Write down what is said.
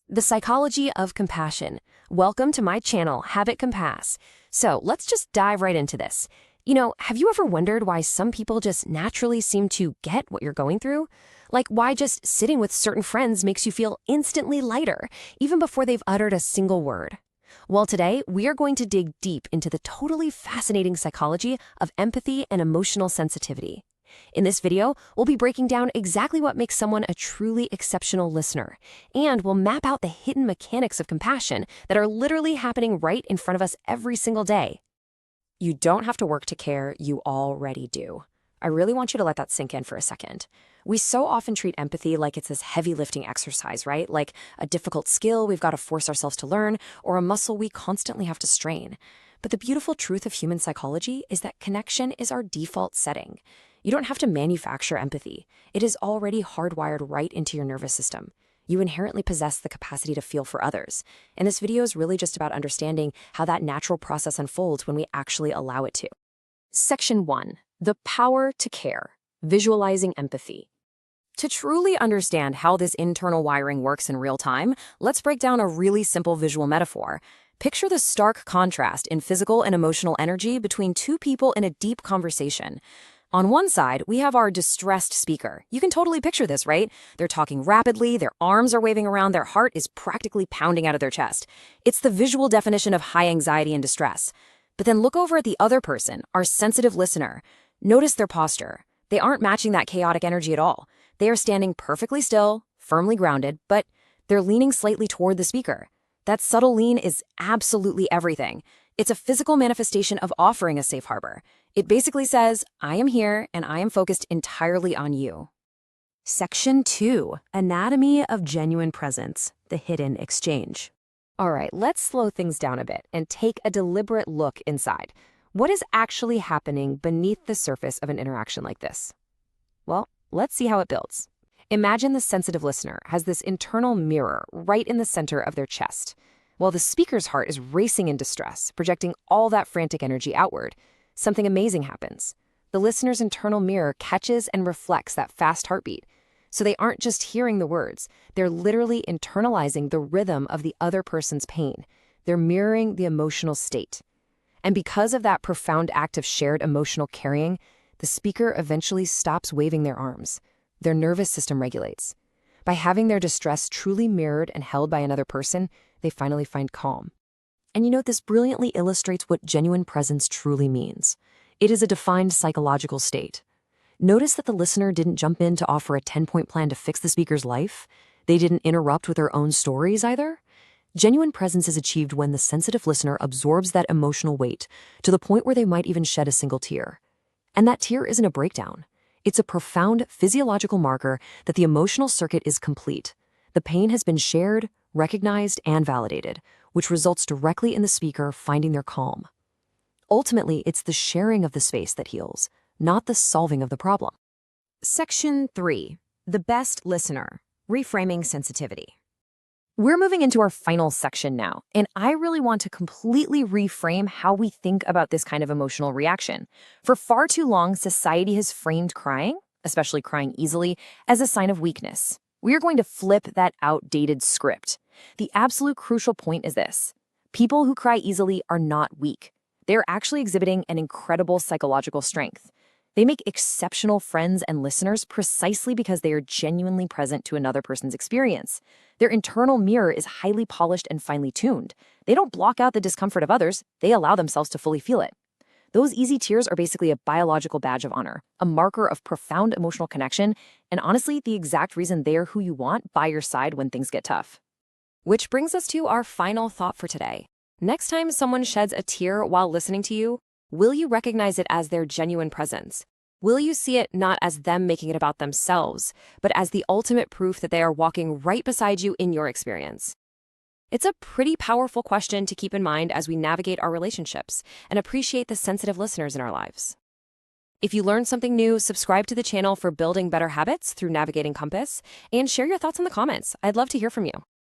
The psychology of compassion. Welcome to my channel, Habit Compass. So let's just dive right into this. Have you ever wondered why some people just naturally seem to get what you're going through? Like why just sitting with certain friends makes you feel instantly lighter, even before they've uttered a single word? Well, today we are going to dig deep into the totally fascinating psychology of empathy and emotional sensitivity. In this video, we'll be breaking down exactly what makes someone a truly exceptional listener, and we'll map out the hidden mechanics of compassion that are literally happening right in front of us every single day. You don't have to work to care, you already do. I really want you to let that sink in for a second. We so often treat empathy like it's this heavy lifting exercise, right? Like a difficult skill we've got to force ourselves to learn, or a muscle we constantly have to strain. But the beautiful truth of human psychology is that connection is our default setting. You don't have to manufacture empathy. It is already hardwired right into your nervous system. You inherently possess the capacity to feel for others. And this video is really just about understanding how that natural process unfolds when we actually allow it to. Section 1. The power to care. Visualizing empathy. To truly understand how this internal wiring works in real time, let's break down a really simple visual metaphor. Picture the stark contrast in physical and emotional energy between two people in a deep conversation. On one side, we have our distressed speaker. You can totally picture this, right? They're talking rapidly, their arms are waving around, their heart is practically pounding out of their chest. It's the visual definition of high anxiety and distress. But then look over at the other person, our sensitive listener. Notice their posture. They aren't matching that chaotic energy at all. They are standing perfectly still, firmly grounded, but they're leaning slightly toward the speaker. That subtle lean is absolutely everything. It's a physical manifestation of offering a safe harbor. It basically says, I am here and I am focused entirely on you. Section 2. Anatomy of genuine presence, the hidden exchange. All right, let's slow things down a bit and take a deliberate look inside. What is actually happening beneath the surface of an interaction like this? Well, let's see how it builds. Imagine the sensitive listener has this internal mirror right in the center of their chest, while the speaker's heart is racing in distress, projecting all that frantic energy outward. Something amazing happens. The listener's internal mirror catches and reflects that fast heartbeat. So they aren't just hearing the words, they're literally internalizing the rhythm of the other person's pain. They're mirroring the emotional state. And because of that profound act of shared emotional carrying, the speaker eventually stops waving their arms. Their nervous system regulates. By having their distress truly mirrored and held by another person, they finally find calm. And this brilliantly illustrates what genuine presence truly means. It is a defined psychological state. Notice that the listener didn't jump in to offer a 10-point plan to fix the speaker's life. They didn't interrupt with their own stories either. Genuine presence is achieved when the sensitive listener absorbs that emotional weight to the point where they might even shed a single tear. And that tear isn't a breakdown. It's a profound physiological marker that the emotional circuit is complete. The pain has been shared, recognized, and validated, which results directly in the speaker finding their calm. Ultimately, it's the sharing of the space that heals, not the solving of the problem. Section 3. The best listener. Reframing sensitivity. We're moving into our final section now, and I really want to completely reframe how we think about this kind of emotional reaction. For far too long, society has framed crying, especially crying easily, as a sign of weakness. We are going to flip that outdated script. The absolute crucial point is this. People who cry easily are not weak. They're actually exhibiting an incredible psychological strength. They make exceptional friends and listeners precisely because they are genuinely present to another person's experience. Their internal mirror is highly polished and finely tuned. They don't block out the discomfort of others, they allow themselves to fully feel it. Those easy tears are basically a biological badge of honor, a marker of profound emotional connection, and honestly, the exact reason they're who you want by your side when things get tough. Which brings us to our final thought for today. Next time someone sheds a tear while listening to you, will you recognize it as their genuine presence? Will you see it not as them making it about themselves, but as the ultimate proof that they are walking right beside you in your experience? It's a pretty powerful question to keep in mind as we navigate our relationships and appreciate the sensitive listeners in our lives. If you learned something new, subscribe to the channel for building better habits through navigating Compass, and share your thoughts in the comments. I'd love to hear from you.